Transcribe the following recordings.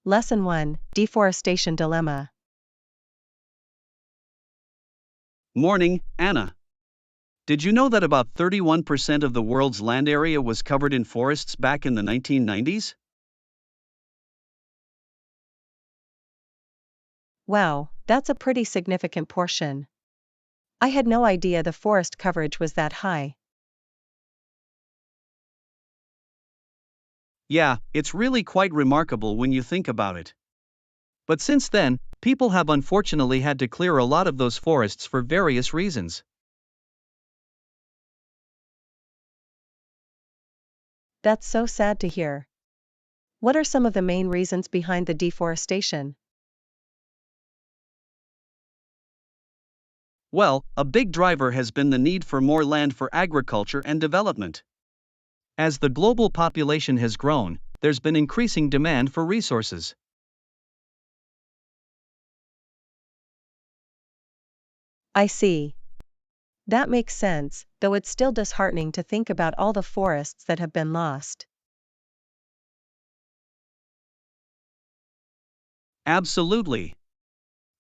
Lesson 1, Deforestation Dilemma. Morning, Anna. Did you know that about 31% of the world's land area was covered in forests back in the 1990s? Wow, that's a pretty significant portion. I had no idea the forest coverage was that high. Yeah, it's really quite remarkable when you think about it. But since then, people have unfortunately had to clear a lot of those forests for various reasons. That's so sad to hear. What are some of the main reasons behind the deforestation? Well, a big driver has been the need for more land for agriculture and development. As the global population has grown, there's been increasing demand for resources. I see. That makes sense, though it's still disheartening to think about all the forests that have been lost. Absolutely.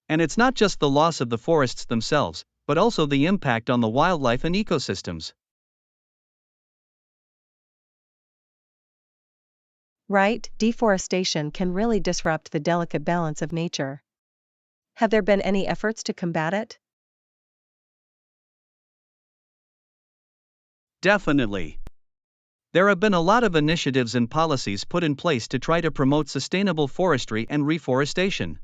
And it's not just the loss of the forests themselves, but also the impact on the wildlife and ecosystems. Right, deforestation can really disrupt the delicate balance of nature. Have there been any efforts to combat it? Definitely. There have been a lot of initiatives and policies put in place to try to promote sustainable forestry and reforestation.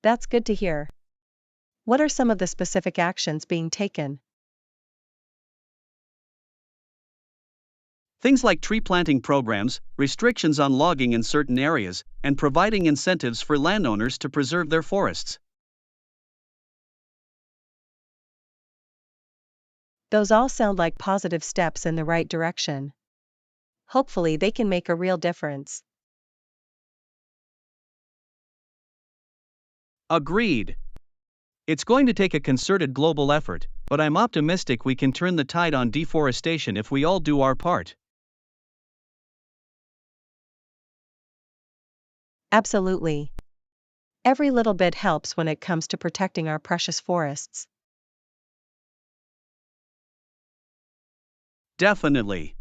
That's good to hear. What are some of the specific actions being taken? Things like tree planting programs, restrictions on logging in certain areas, and providing incentives for landowners to preserve their forests. Those all sound like positive steps in the right direction. Hopefully, they can make a real difference. Agreed. It's going to take a concerted global effort, but I'm optimistic we can turn the tide on deforestation if we all do our part. Absolutely. Every little bit helps when it comes to protecting our precious forests. Definitely.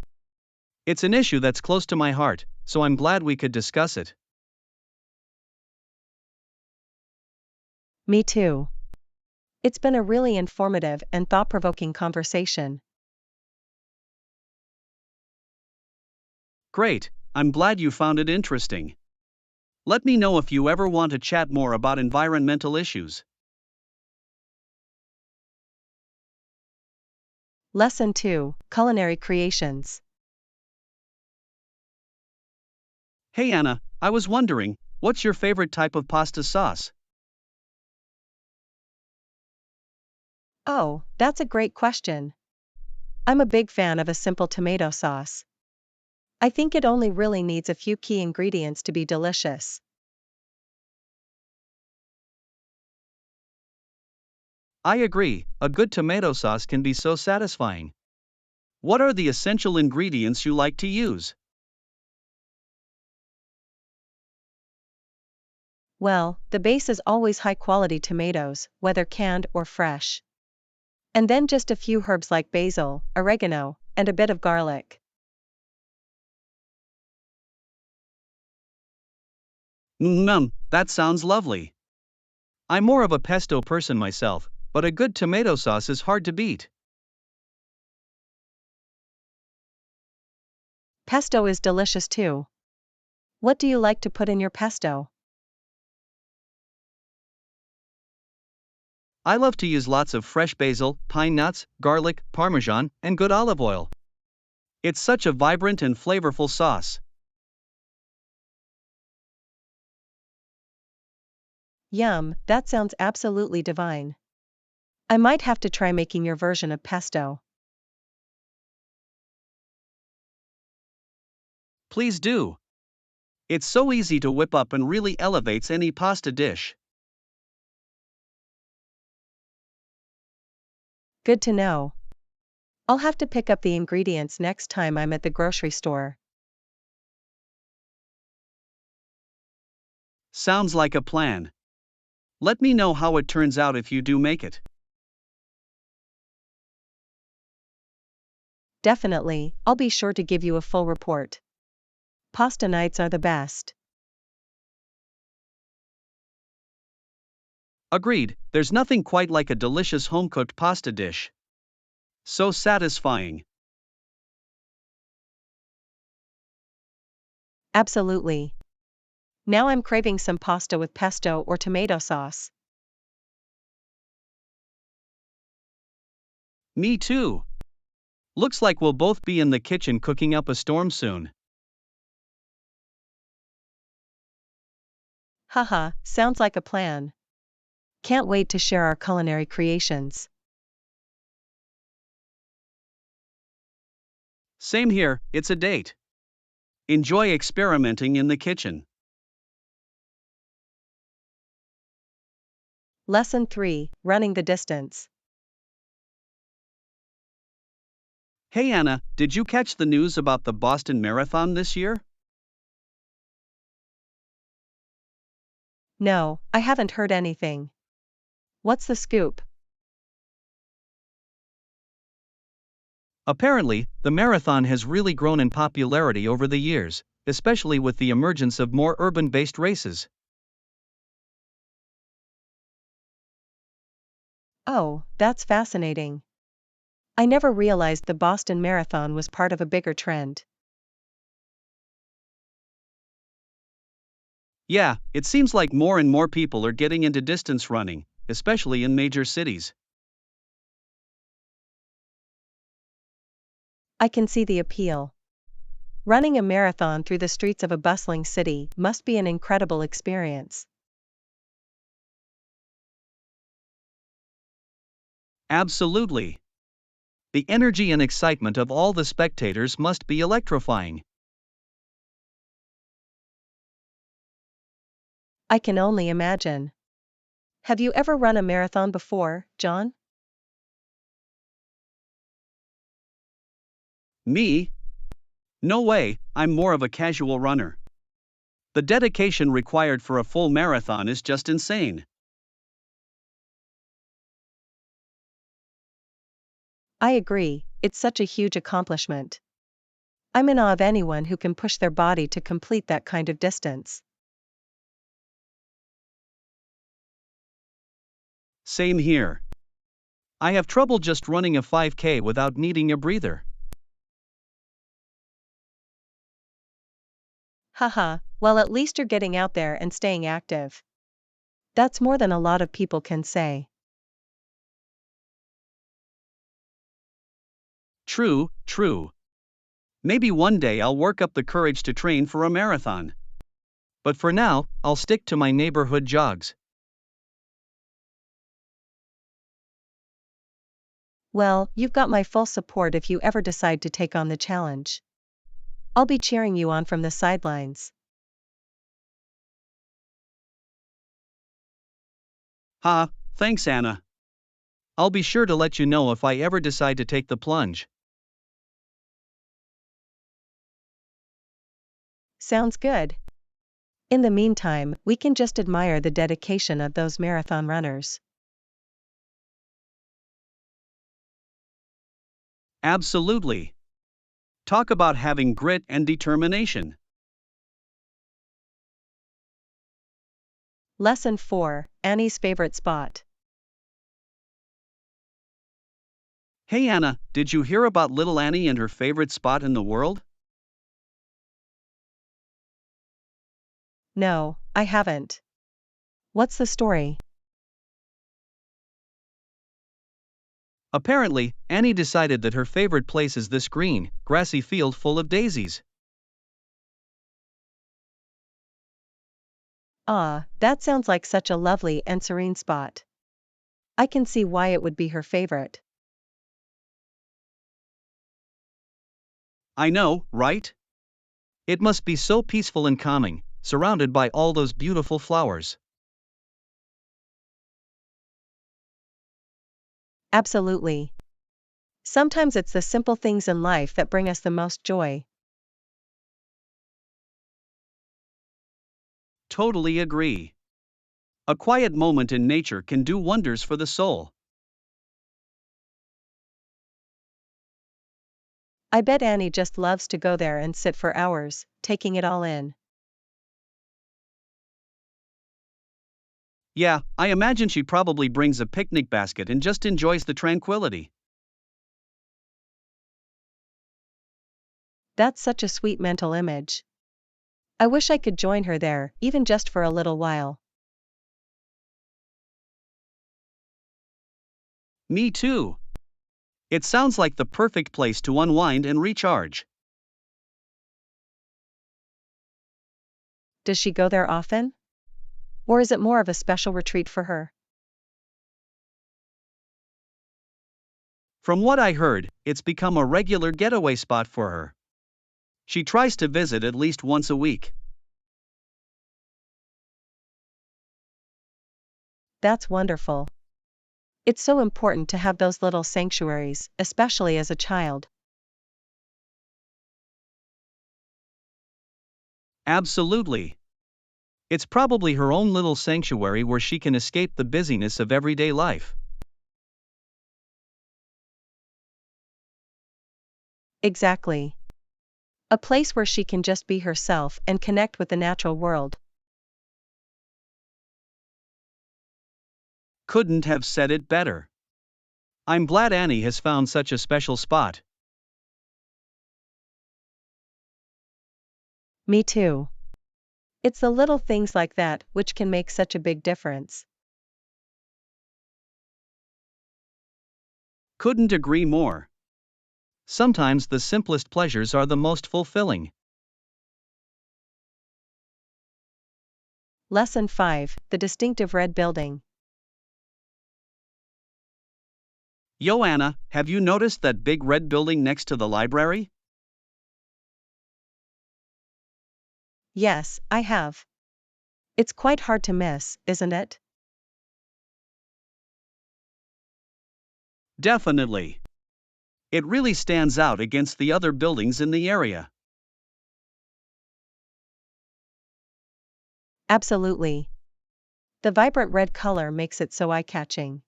It's an issue that's close to my heart, so I'm glad we could discuss it. Me too. It's been a really informative and thought-provoking conversation. Great, I'm glad you found it interesting. Let me know if you ever want to chat more about environmental issues. Lesson 2, Culinary Creations. Hey Anna, I was wondering, what's your favorite type of pasta sauce? Oh, that's a great question. I'm a big fan of a simple tomato sauce. I think it only really needs a few key ingredients to be delicious. I agree, a good tomato sauce can be so satisfying. What are the essential ingredients you like to use? Well, the base is always high-quality tomatoes, whether canned or fresh. And then just a few herbs like basil, oregano, and a bit of garlic. That sounds lovely. I'm more of a pesto person myself, but a good tomato sauce is hard to beat. Pesto is delicious too. What do you like to put in your pesto? I love to use lots of fresh basil, pine nuts, garlic, parmesan, and good olive oil. It's such a vibrant and flavorful sauce. Yum, that sounds absolutely divine. I might have to try making your version of pesto. Please do. It's so easy to whip up and really elevates any pasta dish. Good to know. I'll have to pick up the ingredients next time I'm at the grocery store. Sounds like a plan. Let me know how it turns out if you do make it. Definitely, I'll be sure to give you a full report. Pasta nights are the best. Agreed, there's nothing quite like a delicious home-cooked pasta dish. So satisfying. Absolutely. Now I'm craving some pasta with pesto or tomato sauce. Me too. Looks like we'll both be in the kitchen cooking up a storm soon. Haha, sounds like a plan. Can't wait to share our culinary creations. Same here, it's a date. Enjoy experimenting in the kitchen. Lesson 3, Running the Distance. Hey Anna, did you catch the news about the Boston Marathon this year? No, I haven't heard anything. What's the scoop? Apparently, the marathon has really grown in popularity over the years, especially with the emergence of more urban-based races. Oh, that's fascinating. I never realized the Boston Marathon was part of a bigger trend. Yeah, it seems like more and more people are getting into distance running, especially in major cities. I can see the appeal. Running a marathon through the streets of a bustling city must be an incredible experience. Absolutely. The energy and excitement of all the spectators must be electrifying. I can only imagine. Have you ever run a marathon before, John? Me? No way, I'm more of a casual runner. The dedication required for a full marathon is just insane. I agree, it's such a huge accomplishment. I'm in awe of anyone who can push their body to complete that kind of distance. Same here. I have trouble just running a 5K without needing a breather. Haha, well, at least you're getting out there and staying active. That's more than a lot of people can say. True, true. Maybe one day I'll work up the courage to train for a marathon. But for now, I'll stick to my neighborhood jogs. Well, you've got my full support if you ever decide to take on the challenge. I'll be cheering you on from the sidelines. Ha, thanks Anna. I'll be sure to let you know if I ever decide to take the plunge. Sounds good. In the meantime, we can just admire the dedication of those marathon runners. Absolutely. Talk about having grit and determination. Lesson 4, Annie's favorite spot. Hey Anna, did you hear about little Annie and her favorite spot in the world? No, I haven't. What's the story? Apparently, Annie decided that her favorite place is this green, grassy field full of daisies. Ah, that sounds like such a lovely and serene spot. I can see why it would be her favorite. I know, right? It must be so peaceful and calming, surrounded by all those beautiful flowers. Absolutely. Sometimes it's the simple things in life that bring us the most joy. Totally agree. A quiet moment in nature can do wonders for the soul. I bet Annie just loves to go there and sit for hours, taking it all in. Yeah, I imagine she probably brings a picnic basket and just enjoys the tranquility. That's such a sweet mental image. I wish I could join her there, even just for a little while. Me too. It sounds like the perfect place to unwind and recharge. Does she go there often? Or is it more of a special retreat for her? From what I heard, it's become a regular getaway spot for her. She tries to visit at least once a week. That's wonderful. It's so important to have those little sanctuaries, especially as a child. Absolutely. It's probably her own little sanctuary where she can escape the busyness of everyday life. Exactly. A place where she can just be herself and connect with the natural world. Couldn't have said it better. I'm glad Annie has found such a special spot. Me too. It's the little things like that which can make such a big difference. Couldn't agree more. Sometimes the simplest pleasures are the most fulfilling. Lesson 5: The distinctive red building. Joanna, have you noticed that big red building next to the library? Yes, I have. It's quite hard to miss, isn't it? Definitely. It really stands out against the other buildings in the area. Absolutely. The vibrant red color makes it so eye-catching.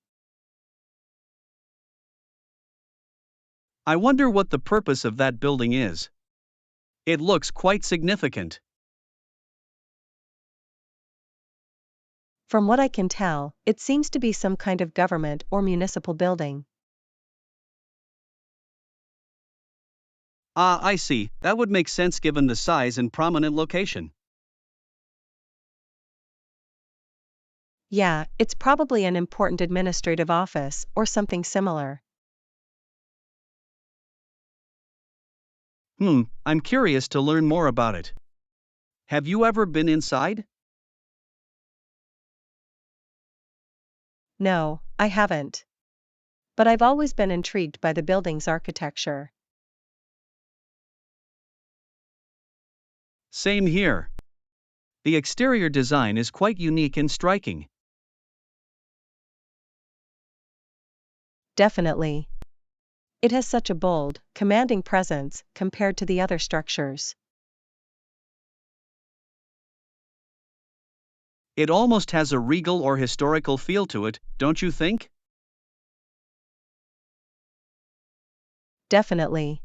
I wonder what the purpose of that building is. It looks quite significant. From what I can tell, it seems to be some kind of government or municipal building. Ah, I see, that would make sense given the size and prominent location. Yeah, it's probably an important administrative office or something similar. I'm curious to learn more about it. Have you ever been inside? No, I haven't. But I've always been intrigued by the building's architecture. Same here. The exterior design is quite unique and striking. Definitely. It has such a bold, commanding presence compared to the other structures. It almost has a regal or historical feel to it, don't you think? Definitely.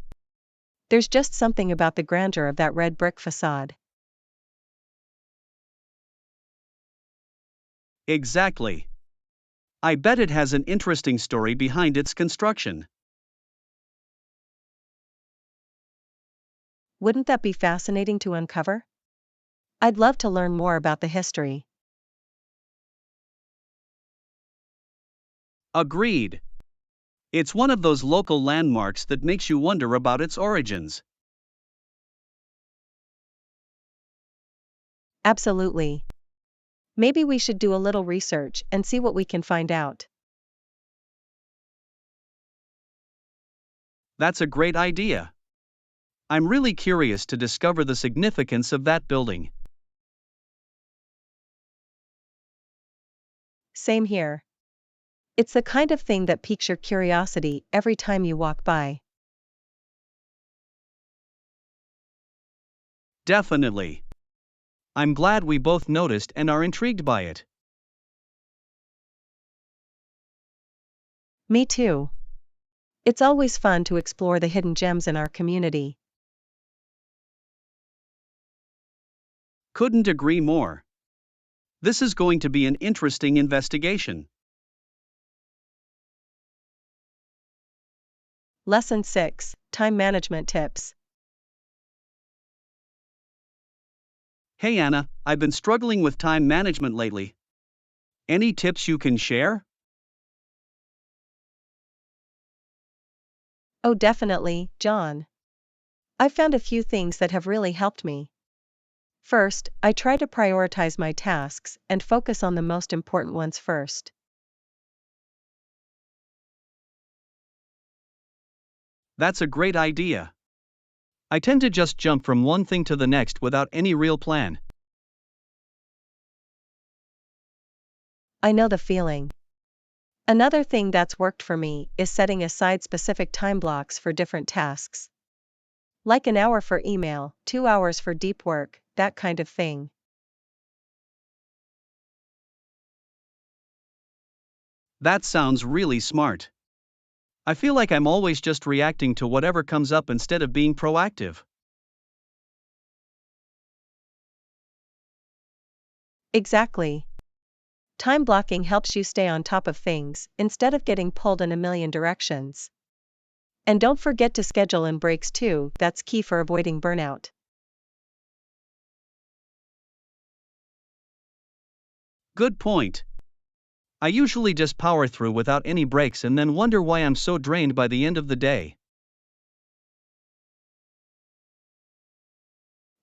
There's just something about the grandeur of that red brick facade. Exactly. I bet it has an interesting story behind its construction. Wouldn't that be fascinating to uncover? I'd love to learn more about the history. Agreed. It's one of those local landmarks that makes you wonder about its origins. Absolutely. Maybe we should do a little research and see what we can find out. That's a great idea. I'm really curious to discover the significance of that building. Same here. It's the kind of thing that piques your curiosity every time you walk by. Definitely. I'm glad we both noticed and are intrigued by it. Me too. It's always fun to explore the hidden gems in our community. Couldn't agree more. This is going to be an interesting investigation. Lesson 6: Time Management Tips. Hey Anna, I've been struggling with time management lately. Any tips you can share? Oh, definitely, John. I've found a few things that have really helped me. First, I try to prioritize my tasks and focus on the most important ones first. That's a great idea. I tend to just jump from one thing to the next without any real plan. I know the feeling. Another thing that's worked for me is setting aside specific time blocks for different tasks. Like an hour for email, 2 hours for deep work, that kind of thing. That sounds really smart. I feel like I'm always just reacting to whatever comes up instead of being proactive. Exactly. Time blocking helps you stay on top of things instead of getting pulled in a million directions. And don't forget to schedule in breaks too, that's key for avoiding burnout. Good point. I usually just power through without any breaks and then wonder why I'm so drained by the end of the day.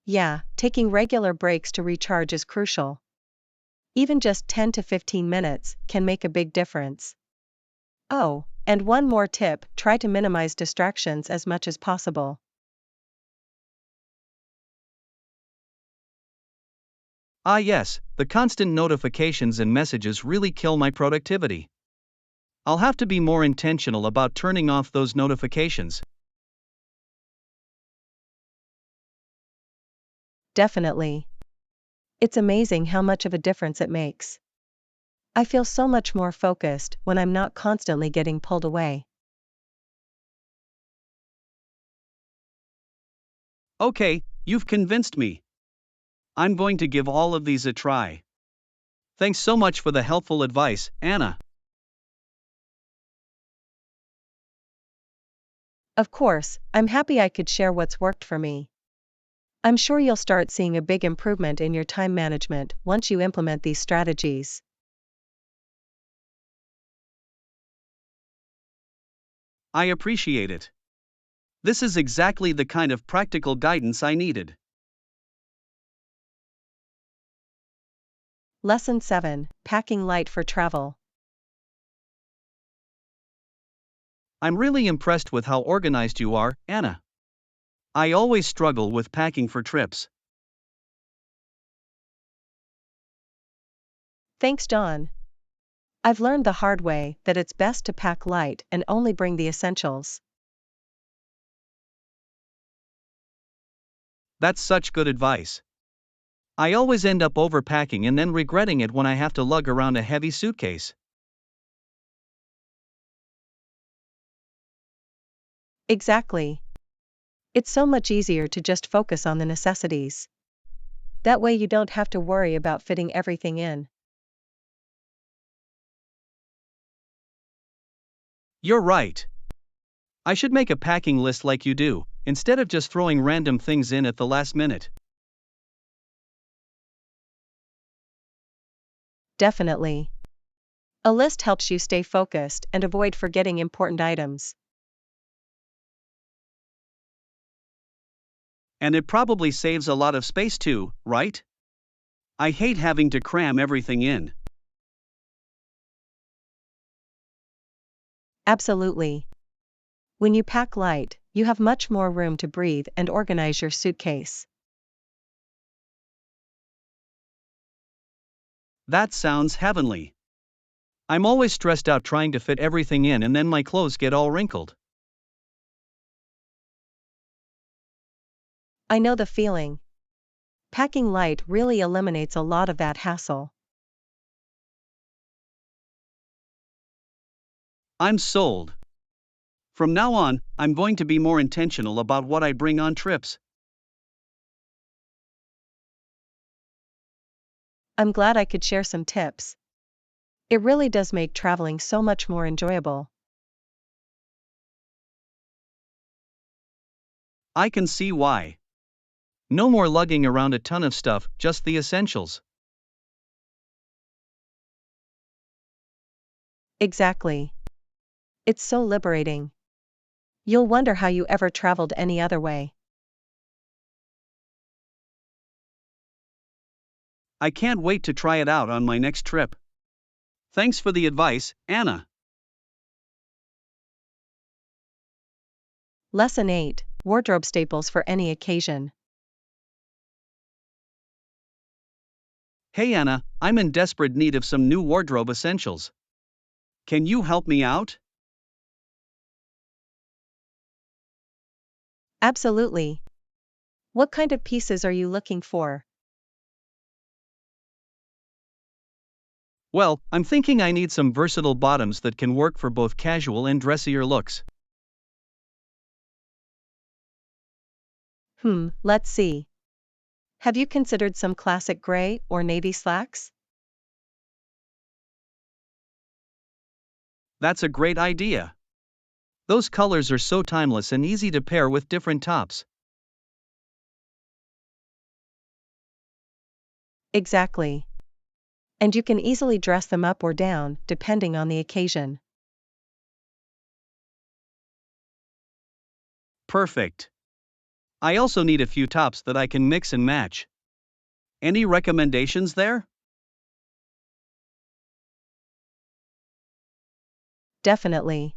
Yeah, taking regular breaks to recharge is crucial. Even just 10 to 15 minutes can make a big difference. Oh, and one more tip: try to minimize distractions as much as possible. Ah, yes, the constant notifications and messages really kill my productivity. I'll have to be more intentional about turning off those notifications. Definitely. It's amazing how much of a difference it makes. I feel so much more focused when I'm not constantly getting pulled away. Okay, you've convinced me. I'm going to give all of these a try. Thanks so much for the helpful advice, Anna. Of course, I'm happy I could share what's worked for me. I'm sure you'll start seeing a big improvement in your time management once you implement these strategies. I appreciate it. This is exactly the kind of practical guidance I needed. Lesson 7: Packing light for travel. I'm really impressed with how organized you are, Anna. I always struggle with packing for trips. Thanks, John. I've learned the hard way that it's best to pack light and only bring the essentials. That's such good advice. I always end up overpacking and then regretting it when I have to lug around a heavy suitcase. Exactly. It's so much easier to just focus on the necessities. That way you don't have to worry about fitting everything in. You're right. I should make a packing list like you do, instead of just throwing random things in at the last minute. Definitely. A list helps you stay focused and avoid forgetting important items. And it probably saves a lot of space too, right? I hate having to cram everything in. Absolutely. When you pack light, you have much more room to breathe and organize your suitcase. That sounds heavenly. I'm always stressed out trying to fit everything in and then my clothes get all wrinkled. I know the feeling. Packing light really eliminates a lot of that hassle. I'm sold. From now on, I'm going to be more intentional about what I bring on trips. I'm glad I could share some tips. It really does make traveling so much more enjoyable. I can see why. No more lugging around a ton of stuff, just the essentials. Exactly. It's so liberating. You'll wonder how you ever traveled any other way. I can't wait to try it out on my next trip. Thanks for the advice, Anna. Lesson 8: Wardrobe staples for any occasion. Hey Anna, I'm in desperate need of some new wardrobe essentials. Can you help me out? Absolutely. What kind of pieces are you looking for? Well, I'm thinking I need some versatile bottoms that can work for both casual and dressier looks. Let's see. Have you considered some classic gray or navy slacks? That's a great idea. Those colors are so timeless and easy to pair with different tops. Exactly. And you can easily dress them up or down, depending on the occasion. Perfect. I also need a few tops that I can mix and match. Any recommendations there? Definitely.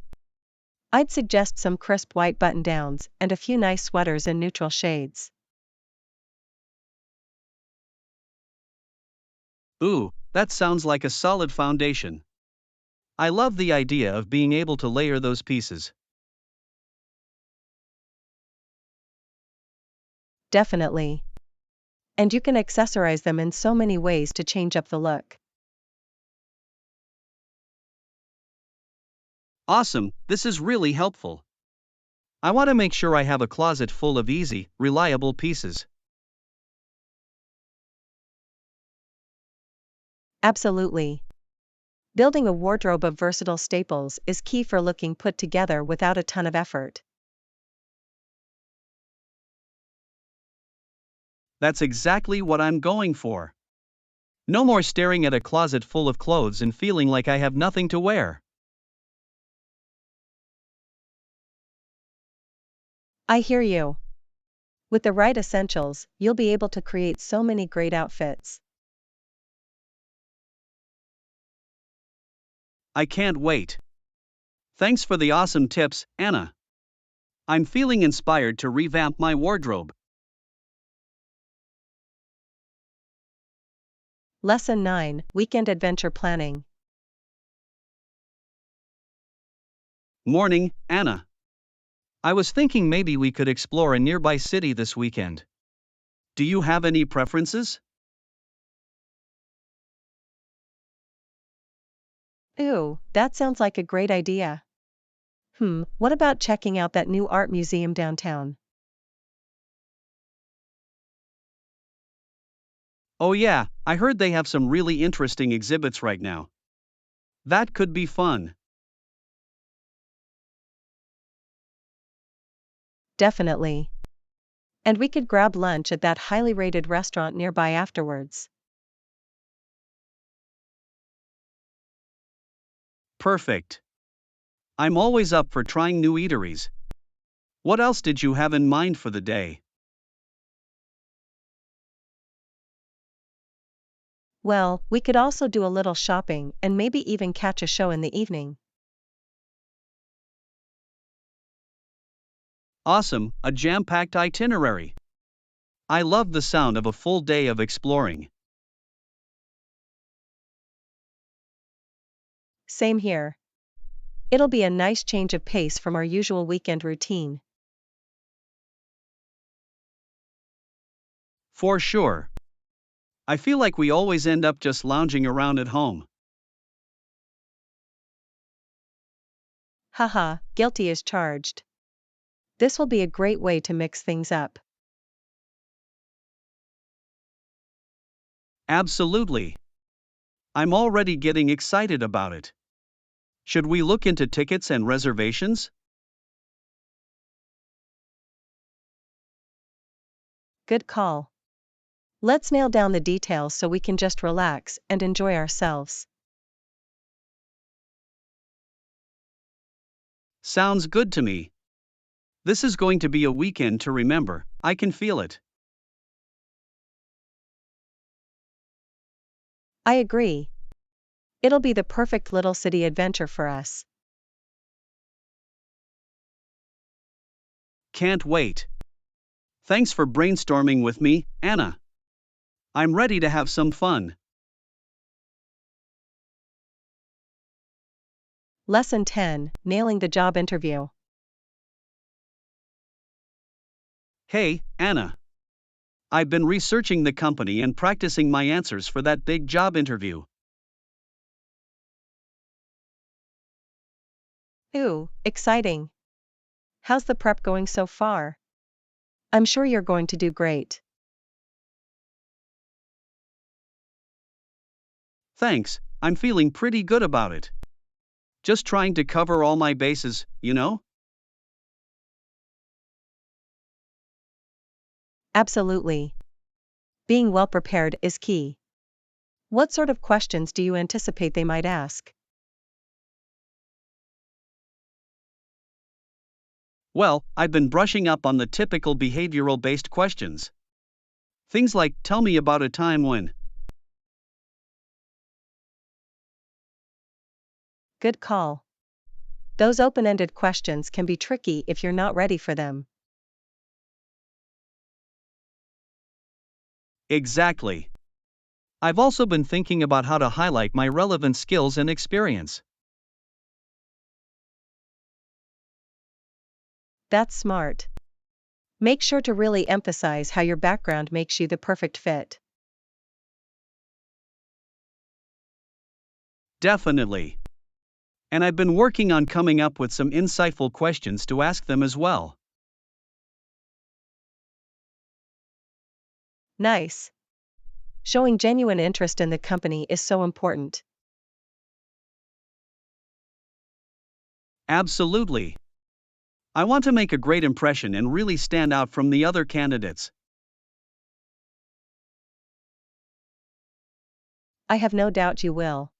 I'd suggest some crisp white button-downs and a few nice sweaters in neutral shades. Ooh, that sounds like a solid foundation. I love the idea of being able to layer those pieces. Definitely. And you can accessorize them in so many ways to change up the look. Awesome, this is really helpful. I want to make sure I have a closet full of easy, reliable pieces. Absolutely. Building a wardrobe of versatile staples is key for looking put together without a ton of effort. That's exactly what I'm going for. No more staring at a closet full of clothes and feeling like I have nothing to wear. I hear you. With the right essentials, you'll be able to create so many great outfits. I can't wait. Thanks for the awesome tips, Anna. I'm feeling inspired to revamp my wardrobe. Lesson 9: Weekend Adventure Planning. Morning, Anna. I was thinking maybe we could explore a nearby city this weekend. Do you have any preferences? Ooh, that sounds like a great idea. What about checking out that new art museum downtown? Oh, yeah, I heard they have some really interesting exhibits right now. That could be fun. Definitely. And we could grab lunch at that highly rated restaurant nearby afterwards. Perfect. I'm always up for trying new eateries. What else did you have in mind for the day? Well, we could also do a little shopping and maybe even catch a show in the evening. Awesome, a jam packed itinerary. I love the sound of a full day of exploring. Same here. It'll be a nice change of pace from our usual weekend routine. For sure. I feel like we always end up just lounging around at home. Haha, guilty as charged. This will be a great way to mix things up. Absolutely. I'm already getting excited about it. Should we look into tickets and reservations? Good call. Let's nail down the details so we can just relax and enjoy ourselves. Sounds good to me. This is going to be a weekend to remember, I can feel it. I agree. It'll be the perfect little city adventure for us. Can't wait. Thanks for brainstorming with me, Anna. I'm ready to have some fun. Lesson 10, Nailing the Job Interview. Hey, Anna. I've been researching the company and practicing my answers for that big job interview. Ooh, exciting. How's the prep going so far? I'm sure you're going to do great. Thanks, I'm feeling pretty good about it. Just trying to cover all my bases, you know? Absolutely. Being well prepared is key. What sort of questions do you anticipate they might ask? Well, I've been brushing up on the typical behavioral based questions. Things like, tell me about a time when. Good call. Those open-ended questions can be tricky if you're not ready for them. Exactly. I've also been thinking about how to highlight my relevant skills and experience. That's smart. Make sure to really emphasize how your background makes you the perfect fit. Definitely. And I've been working on coming up with some insightful questions to ask them as well. Nice. Showing genuine interest in the company is so important. Absolutely. I want to make a great impression and really stand out from the other candidates. I have no doubt you will.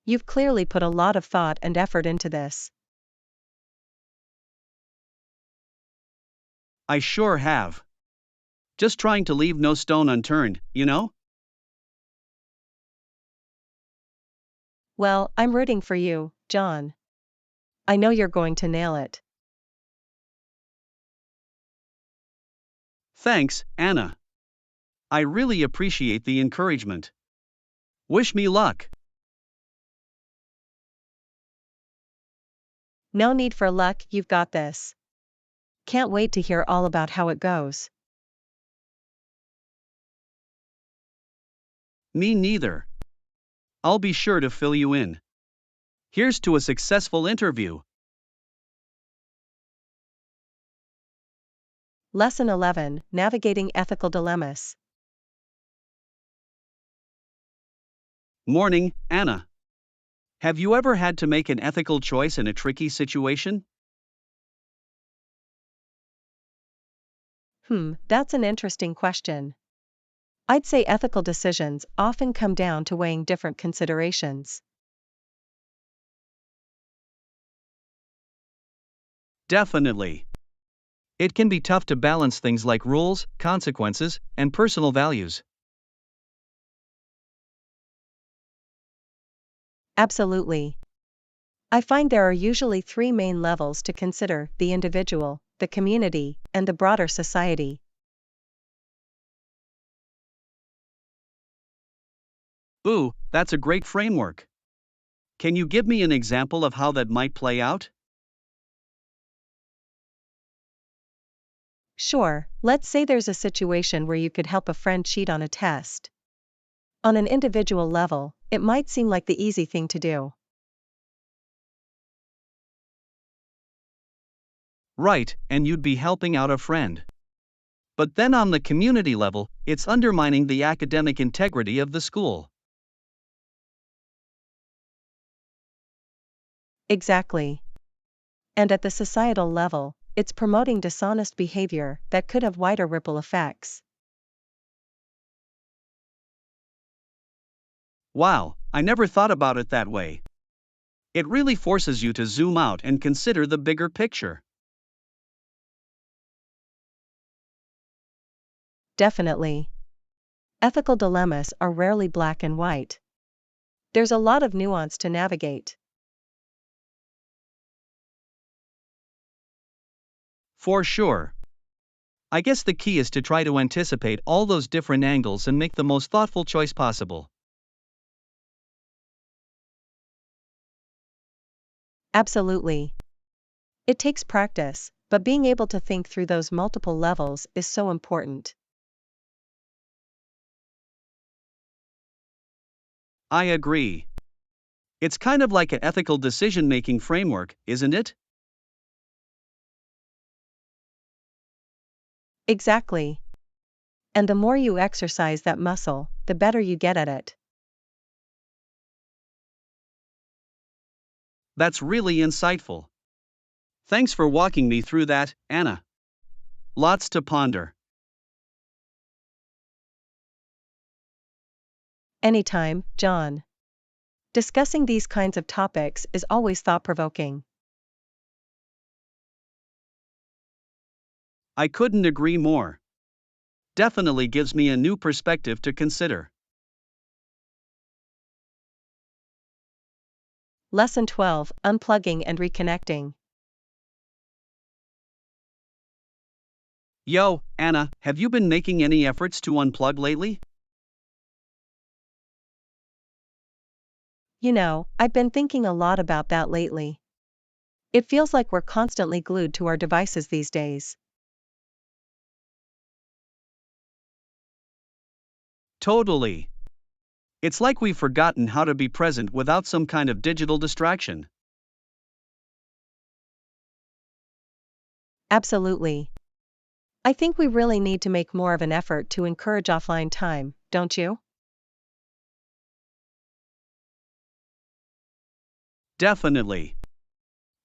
You've clearly put a lot of thought and effort into this. I sure have. Just trying to leave no stone unturned, you know? Well, I'm rooting for you, John. I know you're going to nail it. Thanks, Anna. I really appreciate the encouragement. Wish me luck. No need for luck, you've got this. Can't wait to hear all about how it goes. Me neither. I'll be sure to fill you in. Here's to a successful interview. Lesson 11, Navigating Ethical Dilemmas. Morning, Anna. Have you ever had to make an ethical choice in a tricky situation? That's an interesting question. I'd say ethical decisions often come down to weighing different considerations. Definitely. It can be tough to balance things like rules, consequences, and personal values. Absolutely. I find there are usually three main levels to consider: the individual, the community, and the broader society. Ooh, that's a great framework. Can you give me an example of how that might play out? Sure, let's say there's a situation where you could help a friend cheat on a test. On an individual level, it might seem like the easy thing to do. Right, and you'd be helping out a friend. But then on the community level, it's undermining the academic integrity of the school. Exactly. And at the societal level, it's promoting dishonest behavior that could have wider ripple effects. Wow, I never thought about it that way. It really forces you to zoom out and consider the bigger picture. Definitely. Ethical dilemmas are rarely black and white. There's a lot of nuance to navigate. For sure. I guess the key is to try to anticipate all those different angles and make the most thoughtful choice possible. Absolutely. It takes practice, but being able to think through those multiple levels is so important. I agree. It's kind of like an ethical decision making framework, isn't it? Exactly. And the more you exercise that muscle, the better you get at it. That's really insightful. Thanks for walking me through that, Anna. Lots to ponder. Anytime, John. Discussing these kinds of topics is always thought-provoking. I couldn't agree more. Definitely gives me a new perspective to consider. Lesson 12, Unplugging and Reconnecting. Yo, Anna, have you been making any efforts to unplug lately? I've been thinking a lot about that lately. It feels like we're constantly glued to our devices these days. Totally. It's like we've forgotten how to be present without some kind of digital distraction. Absolutely. I think we really need to make more of an effort to encourage offline time, don't you? Definitely.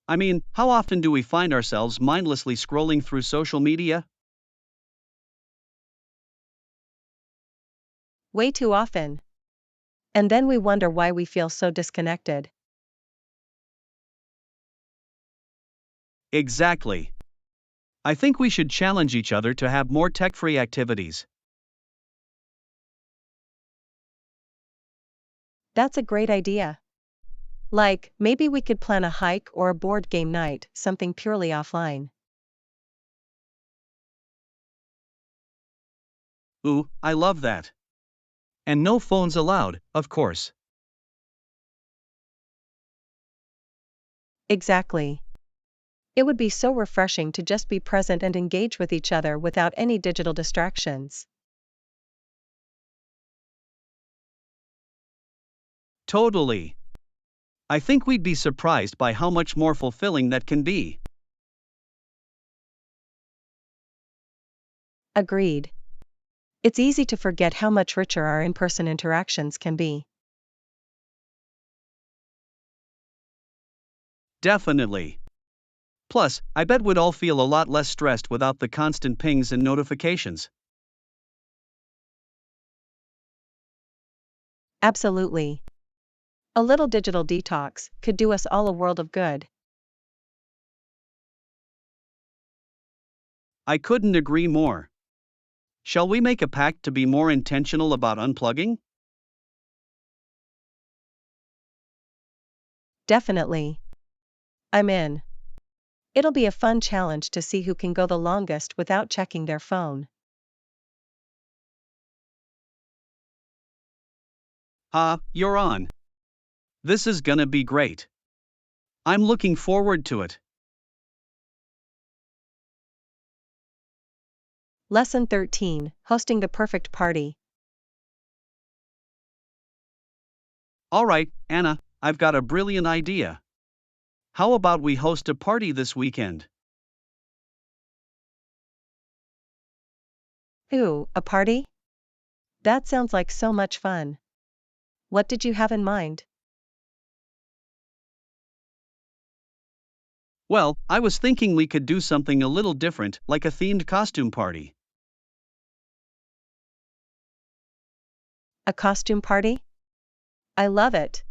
I mean, how often do we find ourselves mindlessly scrolling through social media? Way too often. And then we wonder why we feel so disconnected. Exactly. I think we should challenge each other to have more tech free activities. That's a great idea. Like, maybe we could plan a hike or a board game night, something purely offline. Ooh, I love that. And no phones allowed, of course. Exactly. It would be so refreshing to just be present and engage with each other without any digital distractions. Totally. I think we'd be surprised by how much more fulfilling that can be. Agreed. It's easy to forget how much richer our in-person interactions can be. Definitely. Plus, I bet we'd all feel a lot less stressed without the constant pings and notifications. Absolutely. A little digital detox could do us all a world of good. I couldn't agree more. Shall we make a pact to be more intentional about unplugging? Definitely. I'm in. It'll be a fun challenge to see who can go the longest without checking their phone. You're on. This is gonna be great. I'm looking forward to it. Lesson 13, Hosting the Perfect Party. Alright, Anna, I've got a brilliant idea. How about we host a party this weekend? Ooh, a party? That sounds like so much fun. What did you have in mind? Well, I was thinking we could do something a little different, like a themed costume party. A costume party? I love it.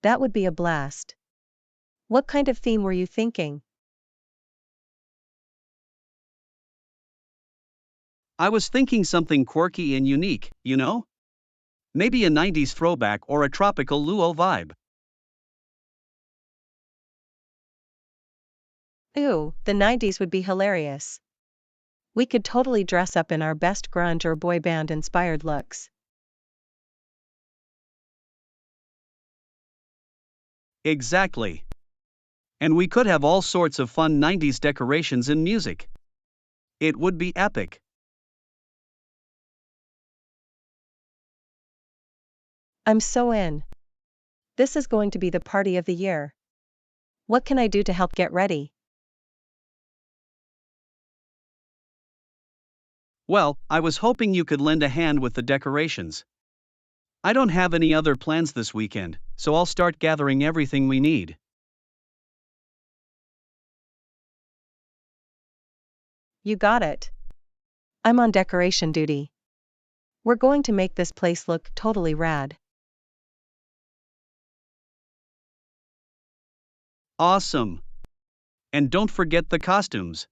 That would be a blast. What kind of theme were you thinking? I was thinking something quirky and unique, you know? Maybe a 90s throwback or a tropical luau vibe. Ooh, the 90s would be hilarious. We could totally dress up in our best grunge or boy band inspired looks. Exactly. And we could have all sorts of fun 90s decorations and music. It would be epic. I'm so in. This is going to be the party of the year. What can I do to help get ready? Well, I was hoping you could lend a hand with the decorations. I don't have any other plans this weekend, so I'll start gathering everything we need. You got it. I'm on decoration duty. We're going to make this place look totally rad. Awesome! And don't forget the costumes.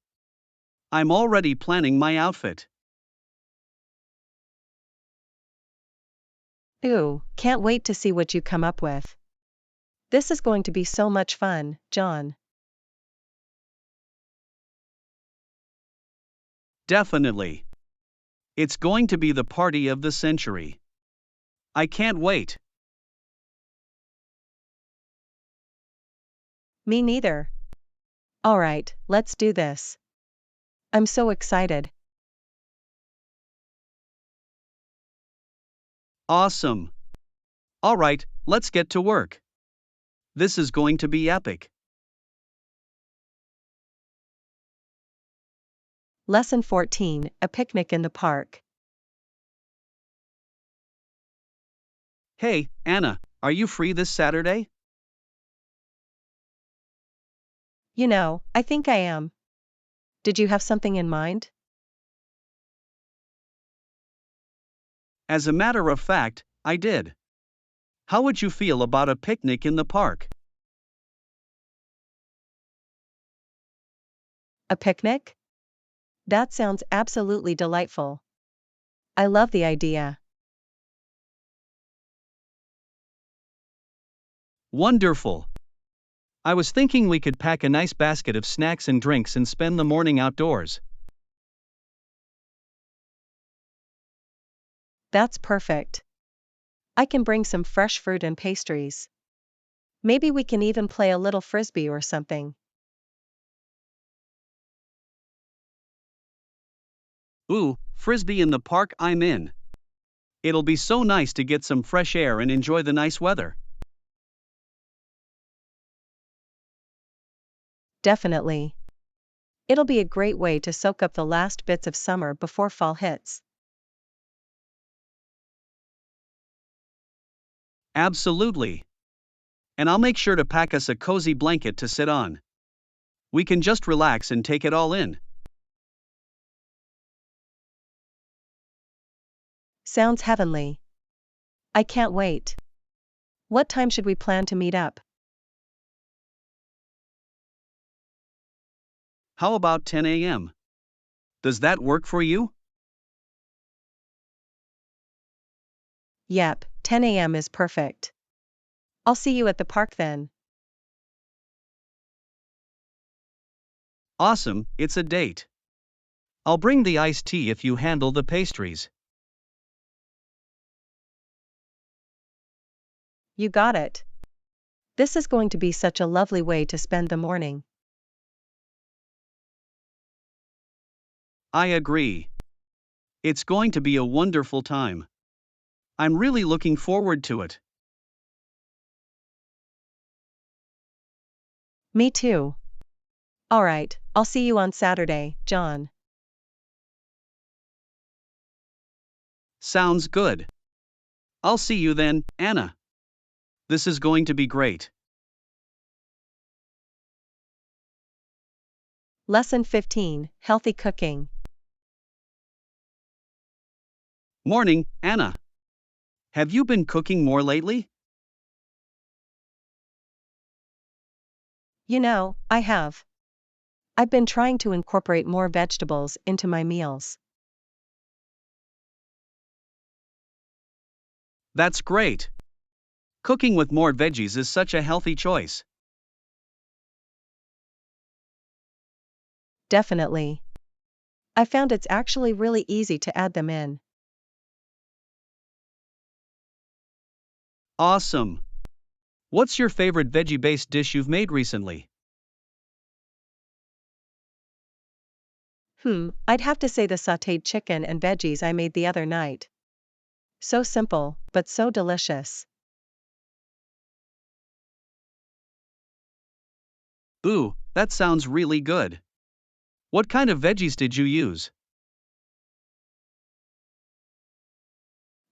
I'm already planning my outfit. Ooh, can't wait to see what you come up with. This is going to be so much fun, John. Definitely. It's going to be the party of the century. I can't wait. Me neither. Alright, let's do this. I'm so excited. Awesome. Alright, let's get to work. This is going to be epic. Lesson 14, A Picnic in the Park. Hey, Anna, are you free this Saturday? You know, I think I am. Did you have something in mind? As a matter of fact, I did. How would you feel about a picnic in the park? A picnic? That sounds absolutely delightful. I love the idea. Wonderful. I was thinking we could pack a nice basket of snacks and drinks and spend the morning outdoors. That's perfect. I can bring some fresh fruit and pastries. Maybe we can even play a little frisbee or something. Ooh, frisbee in the park, I'm in. It'll be so nice to get some fresh air and enjoy the nice weather. Definitely. It'll be a great way to soak up the last bits of summer before fall hits. Absolutely. And I'll make sure to pack us a cozy blanket to sit on. We can just relax and take it all in. Sounds heavenly. I can't wait. What time should we plan to meet up? How about 10 a.m.? Does that work for you? Yep, 10 a.m. is perfect. I'll see you at the park then. Awesome, it's a date. I'll bring the iced tea if you handle the pastries. You got it. This is going to be such a lovely way to spend the morning. I agree. It's going to be a wonderful time. I'm really looking forward to it. Me too. Alright, I'll see you on Saturday, John. Sounds good. I'll see you then, Anna. This is going to be great. Lesson 15, Healthy Cooking. Morning, Anna. Have you been cooking more lately? I have. I've been trying to incorporate more vegetables into my meals. That's great. Cooking with more veggies is such a healthy choice. Definitely. I found it's actually really easy to add them in. Awesome. What's your favorite veggie-based dish you've made recently? I'd have to say the sautéed chicken and veggies I made the other night. So simple, but so delicious. Ooh, that sounds really good. What kind of veggies did you use?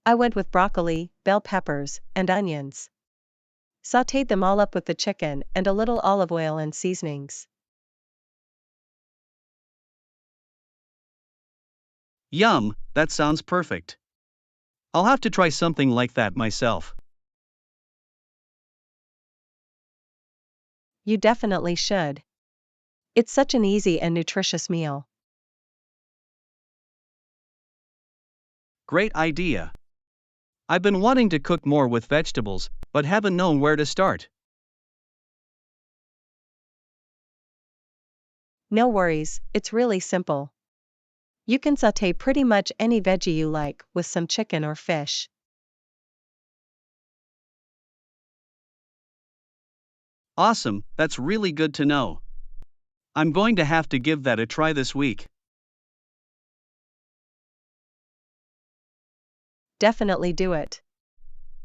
I went with broccoli, bell peppers, and onions. Sautéed them all up with the chicken and a little olive oil and seasonings. Yum, that sounds perfect. I'll have to try something like that myself. You definitely should. It's such an easy and nutritious meal. Great idea. I've been wanting to cook more with vegetables, but haven't known where to start. No worries, it's really simple. You can sauté pretty much any veggie you like with some chicken or fish. Awesome, that's really good to know. I'm going to have to give that a try this week. Definitely do it.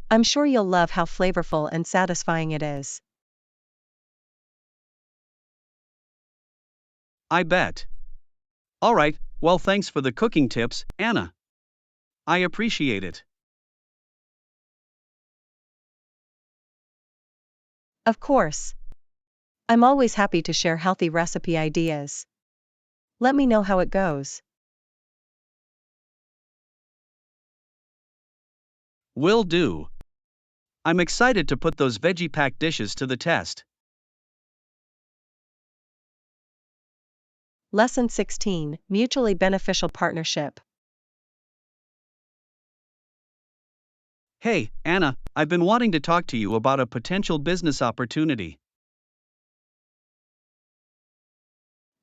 I'm sure you'll love how flavorful and satisfying it is. I bet. Alright, well, thanks for the cooking tips, Anna. I appreciate it. Of course. I'm always happy to share healthy recipe ideas. Let me know how it goes. Will do. I'm excited to put those veggie packed dishes to the test. Lesson 16, Mutually Beneficial Partnership. Hey, Anna, I've been wanting to talk to you about a potential business opportunity.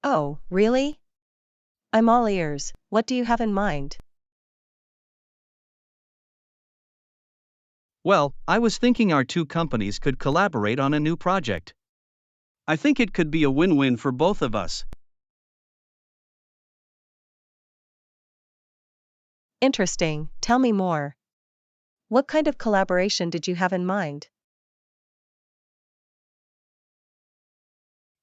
Oh, really? I'm all ears. What do you have in mind? Well, I was thinking our two companies could collaborate on a new project. I think it could be a win-win for both of us. Interesting, tell me more. What kind of collaboration did you have in mind?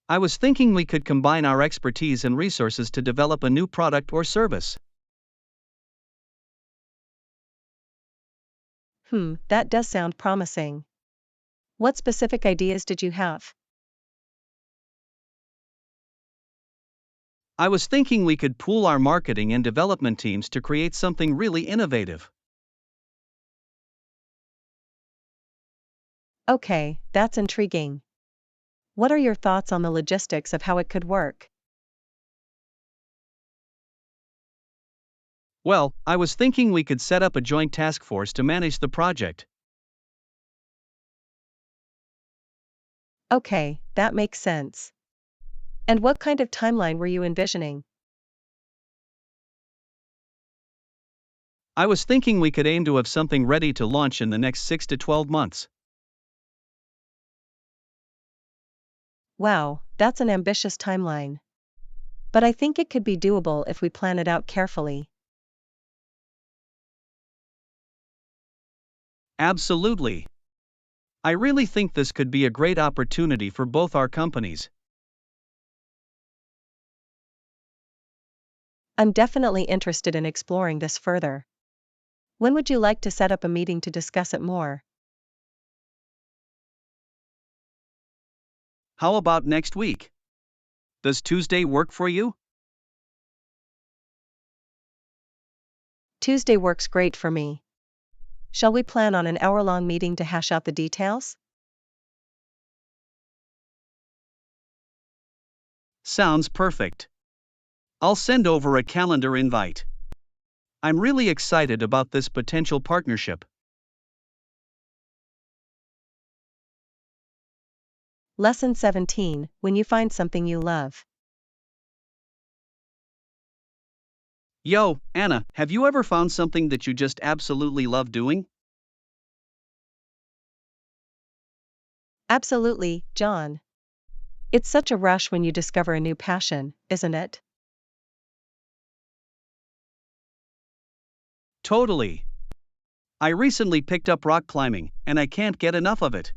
I was thinking we could combine our expertise and resources to develop a new product or service. That does sound promising. What specific ideas did you have? I was thinking we could pool our marketing and development teams to create something really innovative. Okay, that's intriguing. What are your thoughts on the logistics of how it could work? Well, I was thinking we could set up a joint task force to manage the project. Okay, that makes sense. And what kind of timeline were you envisioning? I was thinking we could aim to have something ready to launch in the next 6 to 12 months. Wow, that's an ambitious timeline. But I think it could be doable if we plan it out carefully. Absolutely. I really think this could be a great opportunity for both our companies. I'm definitely interested in exploring this further. When would you like to set up a meeting to discuss it more? How about next week? Does Tuesday work for you? Tuesday works great for me. Shall we plan on an hour-long meeting to hash out the details? Sounds perfect. I'll send over a calendar invite. I'm really excited about this potential partnership. Lesson 17, when you find something you love. Yo, Anna, have you ever found something that you just absolutely love doing? Absolutely, John. It's such a rush when you discover a new passion, isn't it? Totally. I recently picked up rock climbing, and I can't get enough of it.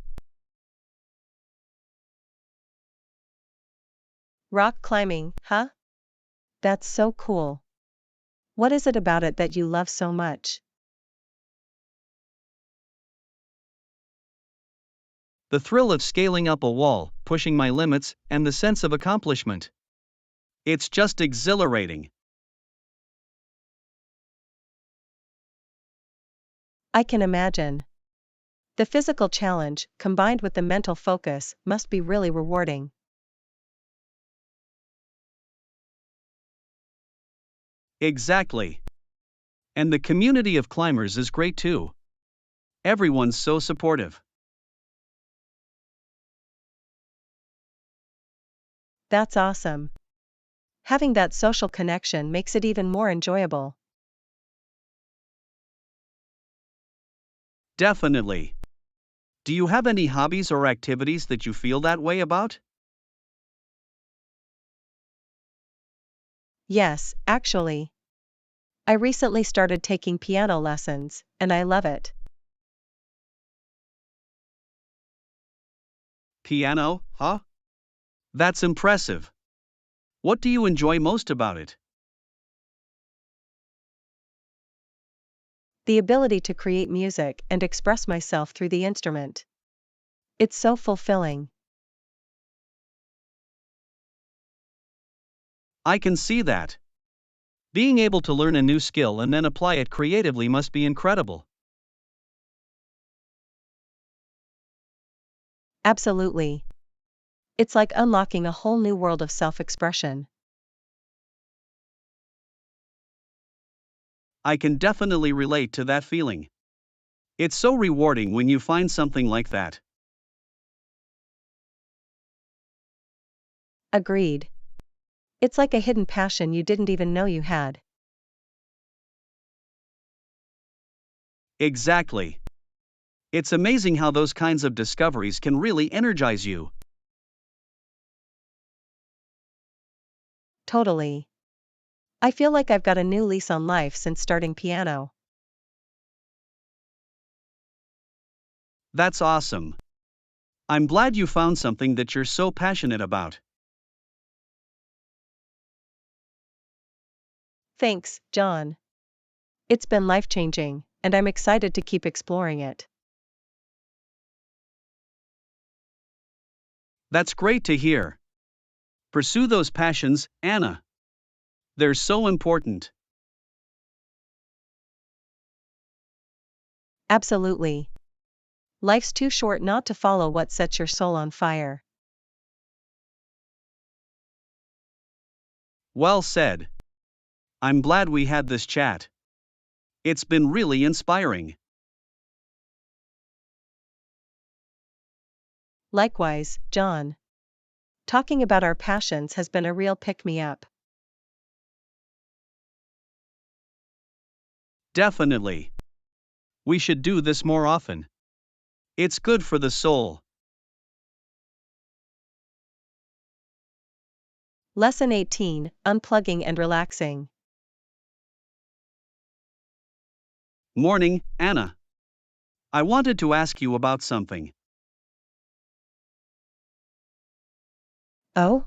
Rock climbing, huh? That's so cool. What is it about it that you love so much? The thrill of scaling up a wall, pushing my limits, and the sense of accomplishment. It's just exhilarating. I can imagine. The physical challenge, combined with the mental focus, must be really rewarding. Exactly. And the community of climbers is great too. Everyone's so supportive. That's awesome. Having that social connection makes it even more enjoyable. Definitely. Do you have any hobbies or activities that you feel that way about? Yes, actually. I recently started taking piano lessons, and I love it. Piano, huh? That's impressive. What do you enjoy most about it? The ability to create music and express myself through the instrument. It's so fulfilling. I can see that. Being able to learn a new skill and then apply it creatively must be incredible. Absolutely. It's like unlocking a whole new world of self-expression. I can definitely relate to that feeling. It's so rewarding when you find something like that. Agreed. It's like a hidden passion you didn't even know you had. Exactly. It's amazing how those kinds of discoveries can really energize you. Totally. I feel like I've got a new lease on life since starting piano. That's awesome. I'm glad you found something that you're so passionate about. Thanks, John. It's been life-changing, and I'm excited to keep exploring it. That's great to hear. Pursue those passions, Anna. They're so important. Absolutely. Life's too short not to follow what sets your soul on fire. Well said. I'm glad we had this chat. It's been really inspiring. Likewise, John. Talking about our passions has been a real pick-me-up. Definitely. We should do this more often. It's good for the soul. Lesson 18, Unplugging and Relaxing. Morning, Anna. I wanted to ask you about something. Oh?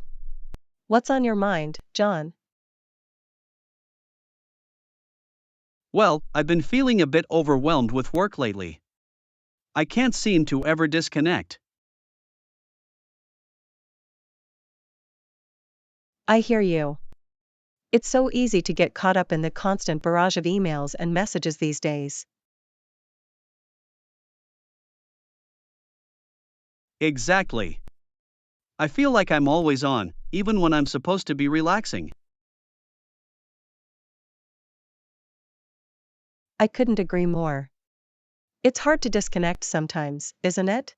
What's on your mind, John? Well, I've been feeling a bit overwhelmed with work lately. I can't seem to ever disconnect. I hear you. It's so easy to get caught up in the constant barrage of emails and messages these days. Exactly. I feel like I'm always on, even when I'm supposed to be relaxing. I couldn't agree more. It's hard to disconnect sometimes, isn't it?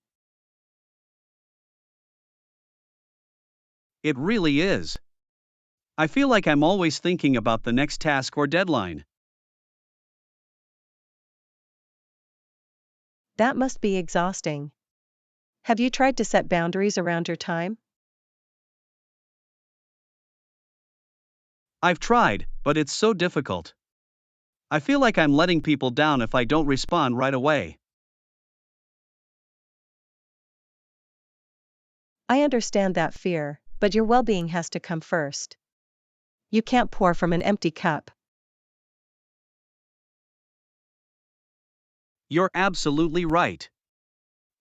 It really is. I feel like I'm always thinking about the next task or deadline. That must be exhausting. Have you tried to set boundaries around your time? I've tried, but it's so difficult. I feel like I'm letting people down if I don't respond right away. I understand that fear, but your well-being has to come first. You can't pour from an empty cup. You're absolutely right.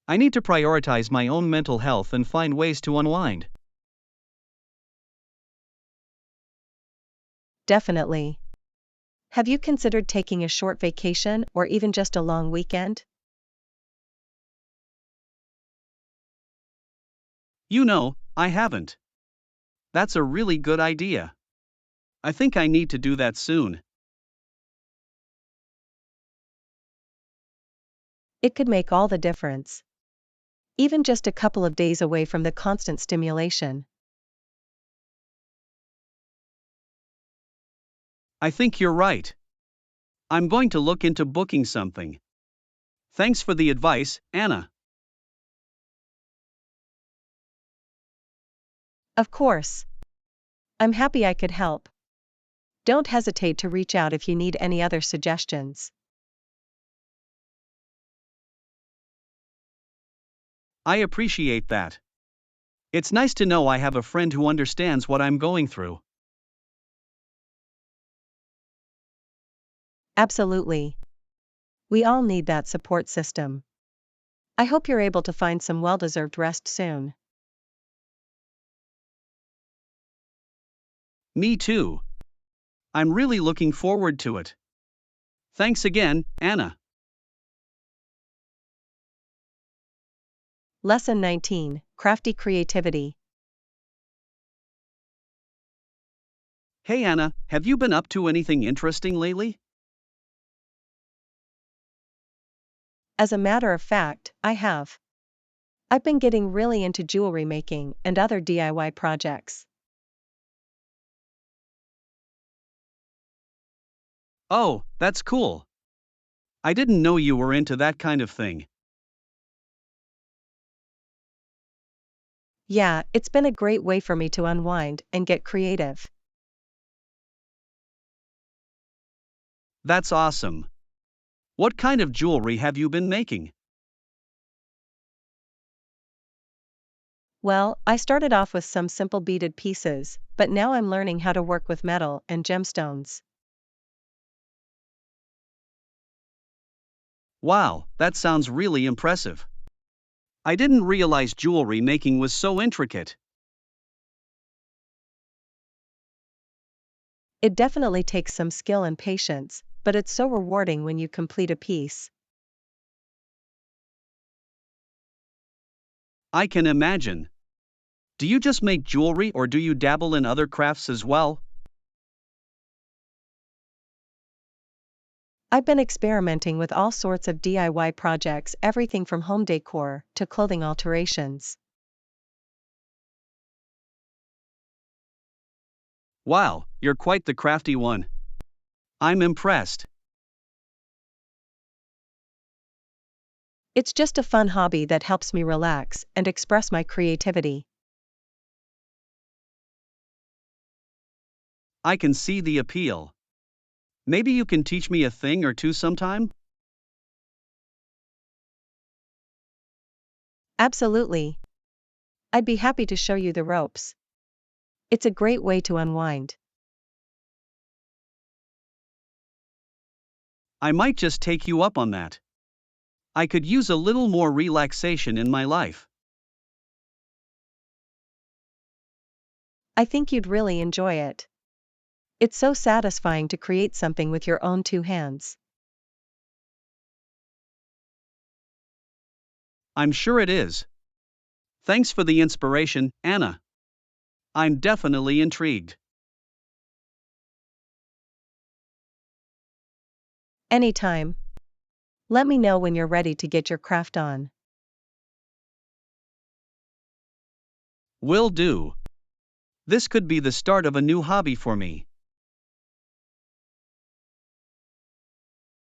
I need to prioritize my own mental health and find ways to unwind. Definitely. Have you considered taking a short vacation or even just a long weekend? I haven't. That's a really good idea. I think I need to do that soon. It could make all the difference. Even just a couple of days away from the constant stimulation. I think you're right. I'm going to look into booking something. Thanks for the advice, Anna. Of course. I'm happy I could help. Don't hesitate to reach out if you need any other suggestions. I appreciate that. It's nice to know I have a friend who understands what I'm going through. Absolutely. We all need that support system. I hope you're able to find some well-deserved rest soon. Me too. I'm really looking forward to it. Thanks again, Anna. Lesson 19, Crafty Creativity. Hey Anna, have you been up to anything interesting lately? As a matter of fact, I have. I've been getting really into jewelry making and other DIY projects. Oh, that's cool. I didn't know you were into that kind of thing. Yeah, it's been a great way for me to unwind and get creative. That's awesome. What kind of jewelry have you been making? Well, I started off with some simple beaded pieces, but now I'm learning how to work with metal and gemstones. Wow, that sounds really impressive. I didn't realize jewelry making was so intricate. It definitely takes some skill and patience, but it's so rewarding when you complete a piece. I can imagine. Do you just make jewelry or do you dabble in other crafts as well? I've been experimenting with all sorts of DIY projects, everything from home decor to clothing alterations. Wow, you're quite the crafty one. I'm impressed. It's just a fun hobby that helps me relax and express my creativity. I can see the appeal. Maybe you can teach me a thing or two sometime? Absolutely. I'd be happy to show you the ropes. It's a great way to unwind. I might just take you up on that. I could use a little more relaxation in my life. I think you'd really enjoy it. It's so satisfying to create something with your own two hands. I'm sure it is. Thanks for the inspiration, Anna. I'm definitely intrigued. Anytime. Let me know when you're ready to get your craft on. Will do. This could be the start of a new hobby for me.